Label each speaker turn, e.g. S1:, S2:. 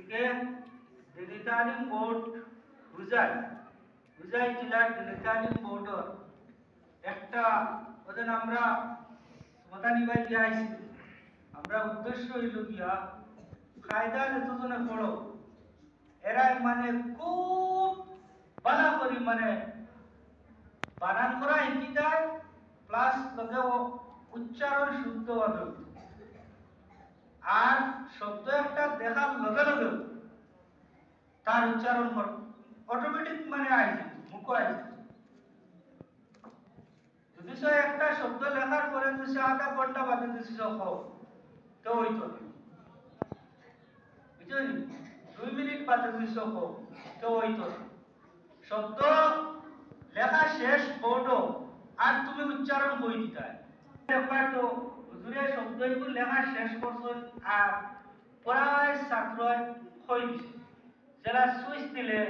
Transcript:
S1: এদিকে দিনী তালিম বোর্ড হুজাই জেলার দিনী তালিম বোর্ডের একটা ওদের আমরা মতানিবাই দিয়েছি। আমরা উদ্দেশ্য হইল গিয়া কায়দা যতজনে পড়ো এরাই মানে খুব ভালো করি মানে বানান করা হিন্দি দেয় প্লাস লগে উচ্চারণ শুদ্ধ হবে আর শব্দ একটা দেখার লগে লগে তার উচ্চারণ অটোমেটিক মানে আইছে মুখ আইছে। যদি সে একটা শব্দ লেখার পরে সে আধা ঘন্টা বাদে দিছে তো হইতো না, বুঝলি? 2 মিনিট বাদে দিছ তো হইতো না। শব্দ লেখা শেষ বোর্ডও আর তুমি উচ্চারণ বই দিতে একবার তো হুজুরে শব্দগুলো লেখা শেষ করছেন আর প্রায় ছাত্র হয়ে দিছে যারা সুইচ দিলে